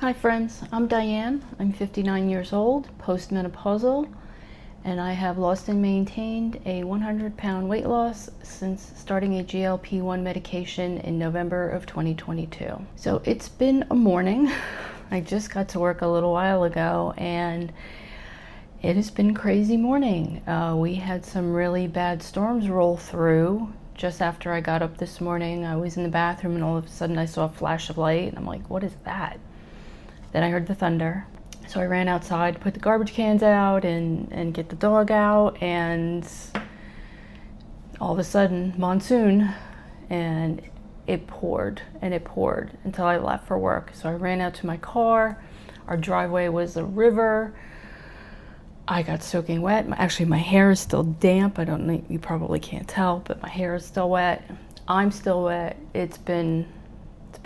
Hi friends, I'm Diane. I'm 59 years old, postmenopausal, and I have lost and maintained a 100-pound weight loss since starting a GLP-1 medication in November of 2022. So it's been a morning. I just got to work a little while ago and it has been a crazy morning. We had some really bad storms roll through. Just after I got up this morning, I was in the bathroom and all of a sudden I saw a flash of light and I'm like, what is that? Then I heard the thunder. So I ran outside, put the garbage cans out and get the dog out, and all of a sudden, monsoon, and it poured and it poured until I left for work. So I ran out to my car. Our driveway was a river. I got soaking wet. Actually, my hair is still damp. I don't know, you probably can't tell, but my hair is still wet. I'm still wet. It's been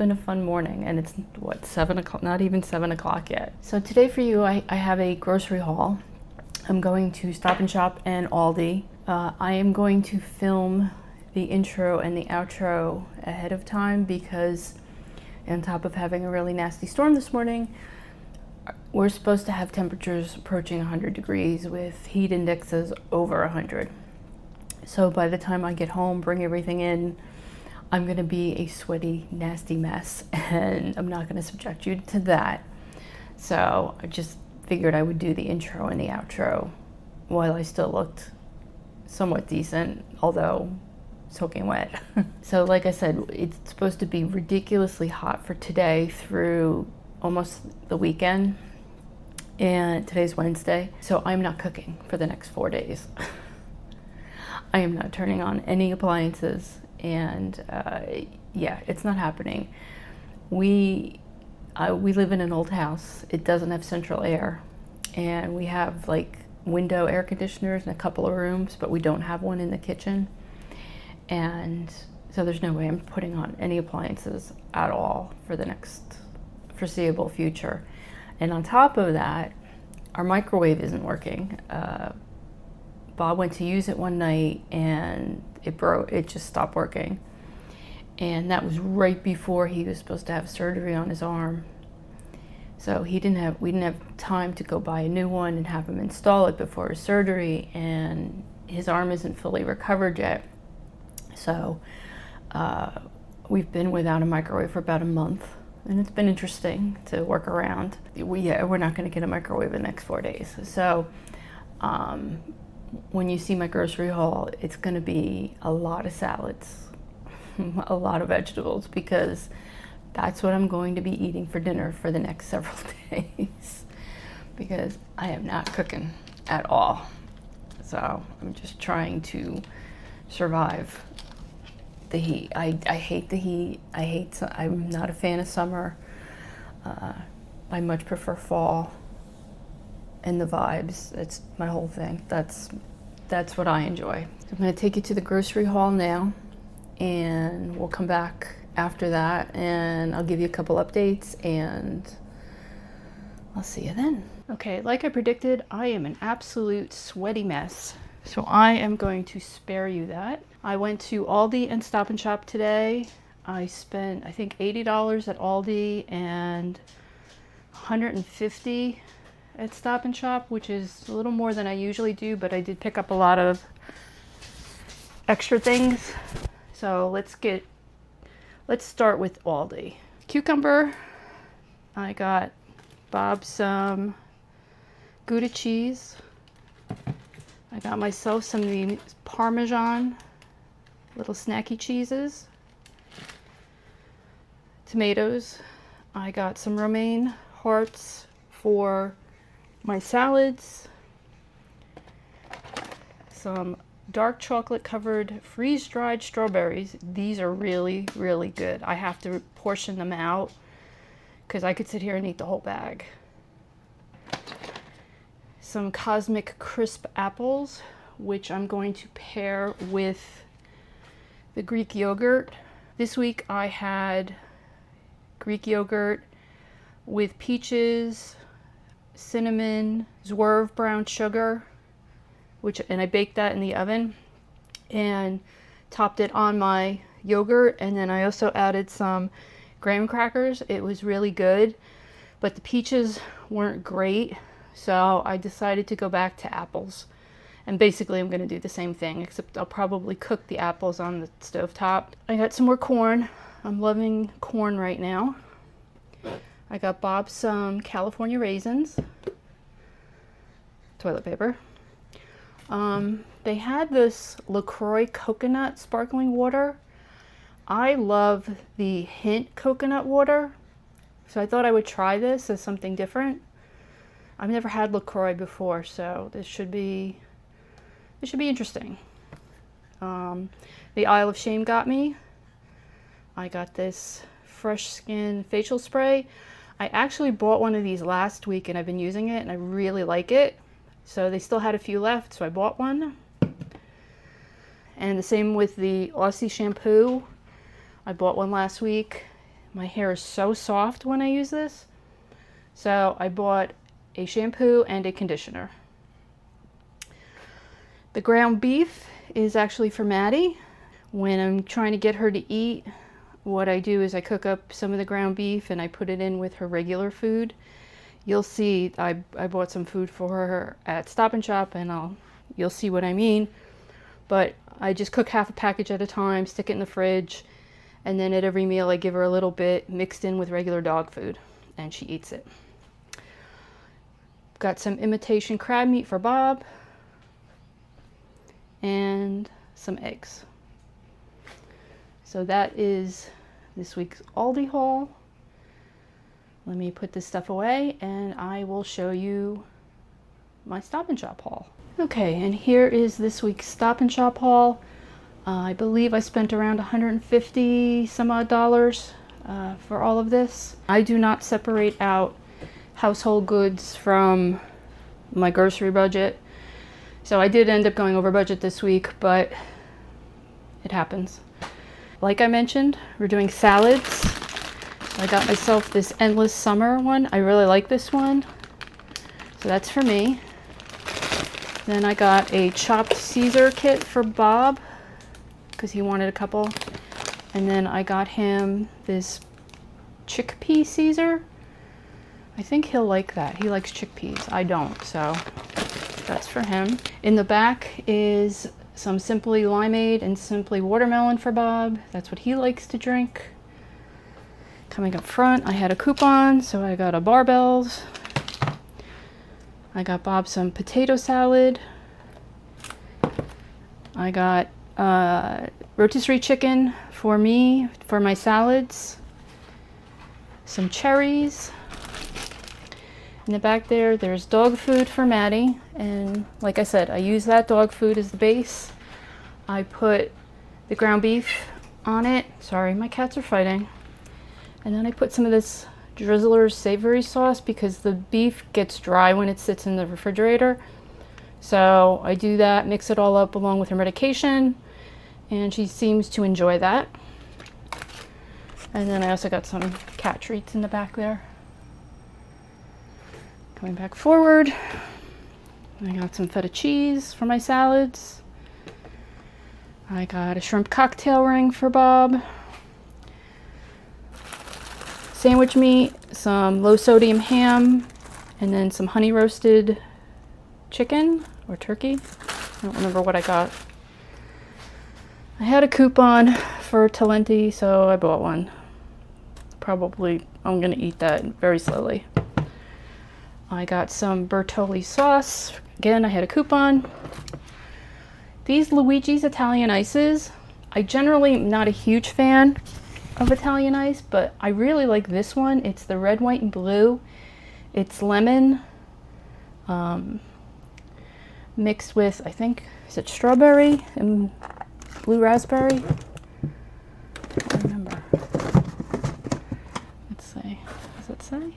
a fun morning, and it's what, 7 o'clock, not even 7 o'clock yet. So today for you, I have a grocery haul. I'm going to Stop and Shop and Aldi. I am going to film the intro and the outro ahead of time because on top of having a really nasty storm this morning, we're supposed to have temperatures approaching 100 degrees with heat indexes over 100. So by the time I get home, bring everything in, I'm gonna be a sweaty, nasty mess, and I'm not gonna subject you to that. So I just figured I would do the intro and the outro while I still looked somewhat decent, although soaking wet. So like I said, it's supposed to be ridiculously hot for today through almost the weekend, and today's Wednesday, so I'm not cooking for the next 4 days. I am not turning on any appliances. And yeah, it's not happening. We live in an old house. It doesn't have central air, and we have like window air conditioners in a couple of rooms, but we don't have one in the kitchen. And so there's no way I'm putting on any appliances at all for the next foreseeable future. And on top of that, our microwave isn't working. Bob went to use it one night and it broke. It just stopped working, and that was right before he was supposed to have surgery on his arm. So we didn't have time to go buy a new one and have him install it before his surgery, and his arm isn't fully recovered yet. So we've been without a microwave for about a month, and it's been interesting to work around. We're not going to get a microwave in the next 4 days. So when you see my grocery haul, it's going to be a lot of salads, a lot of vegetables, because that's what I'm going to be eating for dinner for the next several days, because I am not cooking at all. So I'm just trying to survive the heat. I hate the heat. I'm not a fan of summer. I much prefer fall. And the vibes, it's my whole thing. That's what I enjoy. So I'm gonna take you to the grocery haul now, and we'll come back after that, and I'll give you a couple updates, and I'll see you then. Okay, like I predicted, I am an absolute sweaty mess. So I am going to spare you that. I went to Aldi and Stop and Shop today. I spent, I think, $80 at Aldi and $150 at Stop and Shop, which is a little more than I usually do, but I did pick up a lot of extra things. So let's start with Aldi. Cucumber, I got Bob some Gouda cheese. I got myself some of the Parmesan little snacky cheeses. Tomatoes, I got some romaine hearts for my salads, some dark chocolate covered freeze dried strawberries. These are really, really good. I have to portion them out because I could sit here and eat the whole bag. Some Cosmic Crisp apples, which I'm going to pair with the Greek yogurt. This week I had Greek yogurt with peaches, cinnamon, Swerve brown sugar, and I baked that in the oven and topped it on my yogurt, and then I also added some graham crackers. It was really good but the peaches weren't great, so I decided to go back to apples. And basically I'm going to do the same thing, except I'll probably cook the apples on the stovetop. I got some more corn. I'm loving corn right now. I got Bob some California raisins, toilet paper. They had this LaCroix coconut sparkling water. I love the hint coconut water, so I thought I would try this as something different. I've never had LaCroix before, so this should be interesting. The Isle of Shame got me. I got this Fresh Skin facial spray. I actually bought one of these last week and I've been using it and I really like it. So they still had a few left, so I bought one. And the same with the Aussie shampoo. I bought one last week. My hair is so soft when I use this. So I bought a shampoo and a conditioner. The ground beef is actually for Maddie. When I'm trying to get her to eat, what I do is I cook up some of the ground beef and I put it in with her regular food. You'll see I bought some food for her at Stop and Shop, and you'll see what I mean. But I just cook half a package at a time, stick it in the fridge, and then at every meal I give her a little bit mixed in with regular dog food, and she eats it. Got some imitation crab meat for Bob, and some eggs. So that is this week's Aldi haul. Let me put this stuff away and I will show you my Stop and Shop haul. Okay, and here is this week's Stop and Shop haul. I believe I spent around $150 some odd for all of this. I do not separate out household goods from my grocery budget. So I did end up going over budget this week, but it happens. Like I mentioned, we're doing salads. I got myself this Endless Summer one. I really like this one. So that's for me. Then I got a chopped Caesar kit for Bob because he wanted a couple. And then I got him this chickpea Caesar. I think he'll like that. He likes chickpeas. I don't, so that's for him. In the back is some Simply Limeade and Simply Watermelon for Bob. That's what he likes to drink. Coming up front, I had a coupon, so I got a Barbells. I got Bob some potato salad. I got rotisserie chicken for me, for my salads. Some cherries. In the back there's dog food for Maddie, and like I said, I use that dog food as the base. I put the ground beef on it. Sorry, my cats are fighting. And then I put some of this Drizzler's savory sauce because the beef gets dry when it sits in the refrigerator. So I do that, mix it all up along with her medication, and she seems to enjoy that. And then I also got some cat treats in the back there. Coming back forward, I got some feta cheese for my salads. I got a shrimp cocktail ring for Bob. Sandwich meat, some low sodium ham, and then some honey roasted chicken or turkey. I don't remember what I got. I had a coupon for Talenti, so I bought one. Probably I'm gonna eat that very slowly. I got some Bertolli sauce. Again, I had a coupon. These Luigi's Italian ices, I generally am not a huge fan of Italian ice, but I really like this one. It's the red, white, and blue. It's lemon mixed with, I think, is it strawberry and blue raspberry? I don't remember. Let's see. Does it say?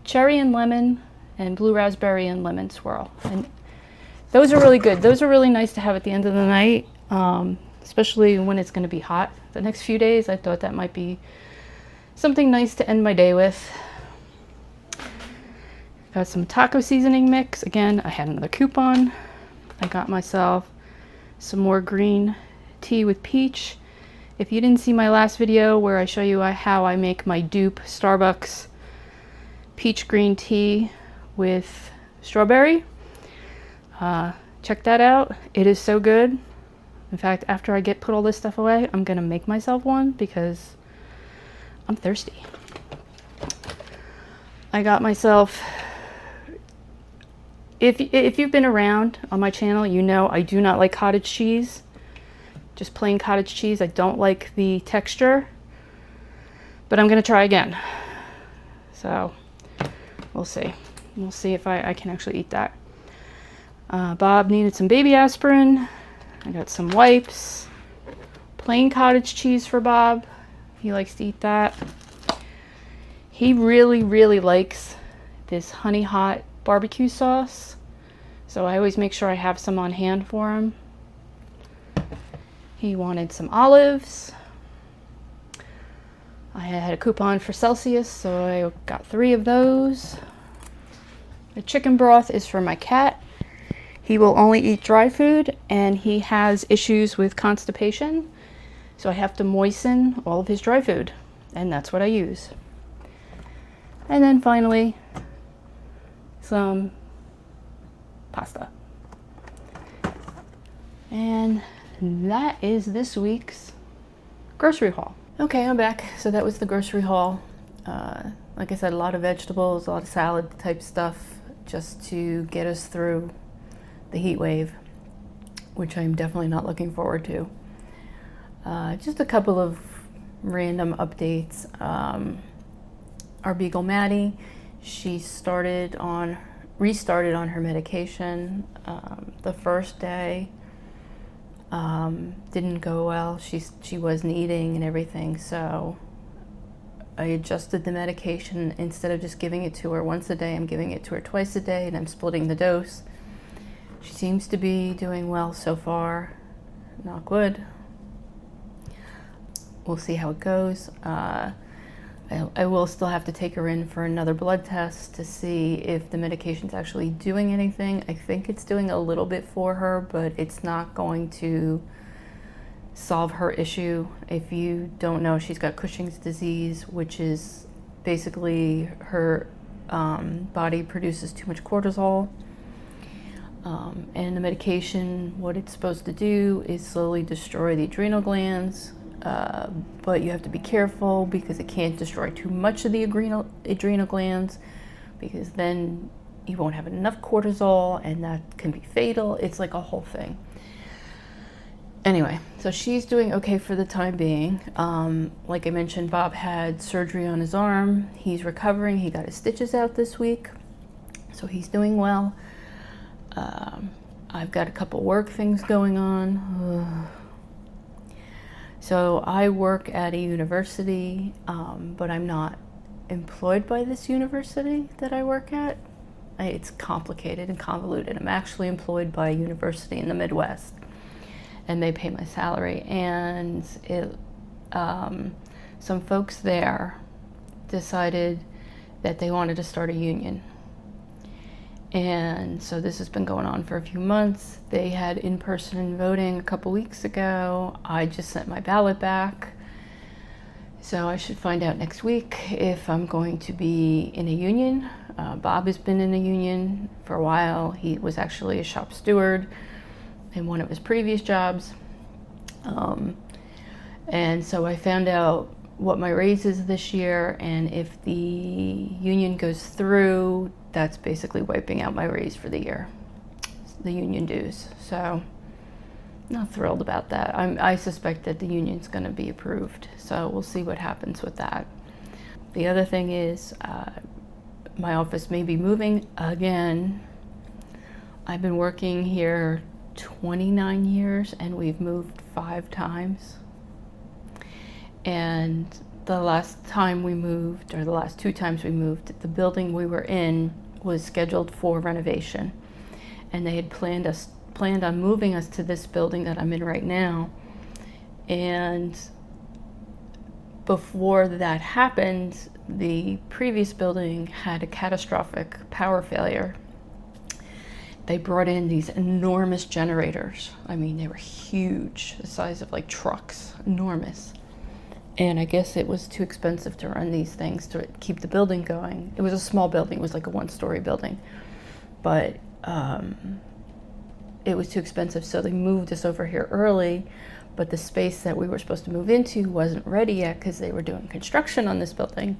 Cherry and lemon and blue raspberry and lemon swirl. And those are really good. Those are really nice to have at the end of the night, especially when it's going to be hot. The next few days, I thought that might be something nice to end my day with. Got some taco seasoning mix. Again, I had another coupon. I got myself some more green tea with peach. If you didn't see my last video where I show you how I make my dupe Starbucks peach green tea with strawberry. Check that out. It is so good. In fact, after I put all this stuff away, I'm gonna make myself one because I'm thirsty. I got myself, if you've been around on my channel, you know I do not like cottage cheese. Just plain cottage cheese. I don't like the texture, but I'm gonna try again. So we'll see. We'll see if I can actually eat that. Bob needed some baby aspirin. I got some wipes. Plain cottage cheese for Bob. He likes to eat that. He really, really likes this honey hot barbecue sauce. So I always make sure I have some on hand for him. He wanted some olives. I had a coupon for Celsius, so I got 3 of those. The chicken broth is for my cat. He will only eat dry food, and he has issues with constipation. So I have to moisten all of his dry food, and that's what I use. And then finally, some pasta. And that is this week's grocery haul. Okay, I'm back. So that was the grocery haul. Like I said, a lot of vegetables, a lot of salad type stuff, just to get us through the heat wave, which I'm definitely not looking forward to. Just a couple of random updates. Our beagle Maddie, she restarted on her medication. The first day didn't go well. She wasn't eating and everything, so I adjusted the medication. Instead of just giving it to her once a day, I'm giving it to her twice a day, and I'm splitting the dose. She seems to be doing well so far. Knock wood. We'll see how it goes. I will still have to take her in for another blood test to see if the medication's actually doing anything. I think it's doing a little bit for her, but it's not going to solve her issue. If you don't know, she's got Cushing's disease, which is basically her body produces too much cortisol. And the medication, what it's supposed to do is slowly destroy the adrenal glands. But you have to be careful because it can't destroy too much of the adrenal glands, because then you won't have enough cortisol and that can be fatal. It's like a whole thing. Anyway, so she's doing okay for the time being. Like I mentioned, Bob had surgery on his arm. He's recovering. He got his stitches out this week, so he's doing well. I've got a couple work things going on. So I work at a university, but I'm not employed by this university that I work at. It's complicated and convoluted. I'm actually employed by a university in the Midwest, and they pay my salary. And some folks there decided that they wanted to start a union. And so this has been going on for a few months. They had in-person voting a couple weeks ago. I just sent my ballot back. So I should find out next week if I'm going to be in a union. Bob has been in a union for a while. He was actually a shop steward in one of his previous jobs. And so I found out what my raise is this year, and if the union goes through, that's basically wiping out my raise for the year, the union dues. So not thrilled about that. I suspect that the union's going to be approved, so we'll see what happens with that. The other thing is my office may be moving again. I've been working here 29 years and we've moved 5 times. And the last time we moved, or the last 2 times we moved, the building we were in was scheduled for renovation. And they had planned on moving us to this building that I'm in right now. And before that happened, the previous building had a catastrophic power failure. They brought in these enormous generators. I mean, they were huge, the size of like trucks, enormous. And I guess it was too expensive to run these things to keep the building going. It was a small building, it was like a 1-story building, but it was too expensive, so they moved us over here early, but the space that we were supposed to move into wasn't ready yet because they were doing construction on this building.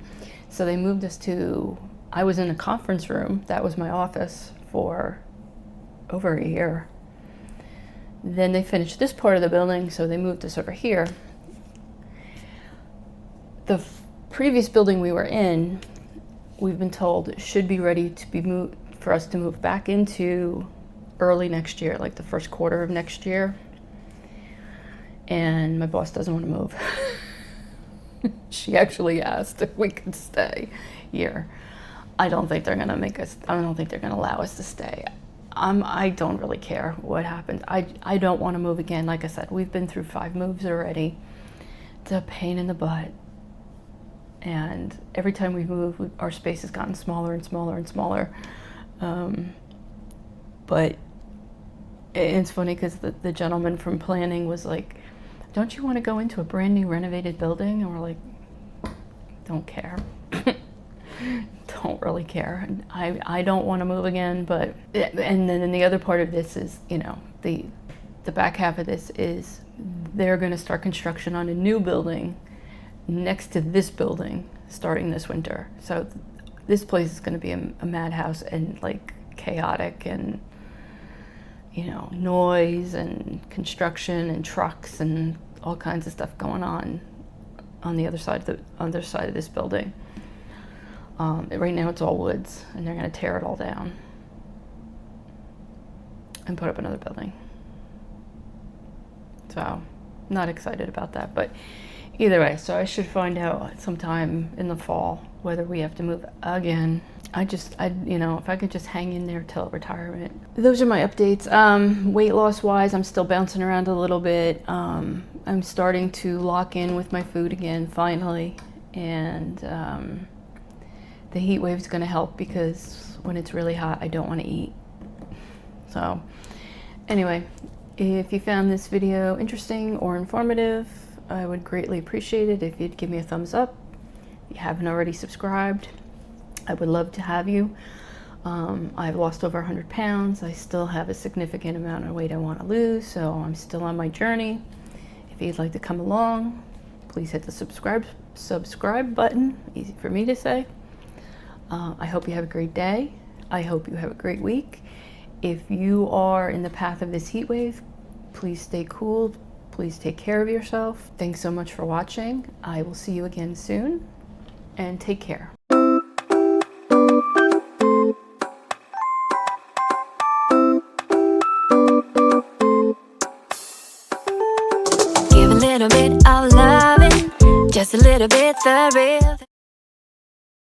So they moved us to, I was in a conference room, that was my office for over a year. Then they finished this part of the building, so they moved us over here. The previous building we were in, we've been told should be ready to be moved, for us to move back into early next year, like the first quarter of next year. And my boss doesn't want to move. She actually asked if we could stay here. I don't think they're gonna make us, I don't think they're gonna allow us to stay. I don't really care what happens. I don't want to move again. Like I said, we've been through 5 moves already. It's a pain in the butt. And every time we move, our space has gotten smaller and smaller and smaller. But it's funny because the gentleman from planning was like, don't you want to go into a brand new renovated building? And we're like, don't care. Don't really care. I don't want to move again, but, and then the other part of this is, you know, the back half of this is they're going to start construction on a new building next to this building starting this winter. So this place is going to be a madhouse and like chaotic, and you know, noise and construction and trucks and all kinds of stuff going on the other side of this building. Right now it's all woods, and they're going to tear it all down and put up another building. So not excited about that, but either way, so I should find out sometime in the fall whether we have to move again. You know, if I could just hang in there till retirement. Those are my updates. Weight loss wise, I'm still bouncing around a little bit. I'm starting to lock in with my food again, finally. And the heat wave is going to help, because when it's really hot, I don't want to eat. So anyway, if you found this video interesting or informative, I would greatly appreciate it if you'd give me a thumbs up. If you haven't already subscribed, I would love to have you. I've lost over 100 pounds. I still have a significant amount of weight I want to lose, so I'm still on my journey. If you'd like to come along, please hit the subscribe button. Easy for me to say. I hope you have a great day. I hope you have a great week. If you are in the path of this heat wave, please stay cool. Please take care of yourself. Thanks so much for watching. I will see you again soon, and take care. Give a little bit of loving, just a little bit the real.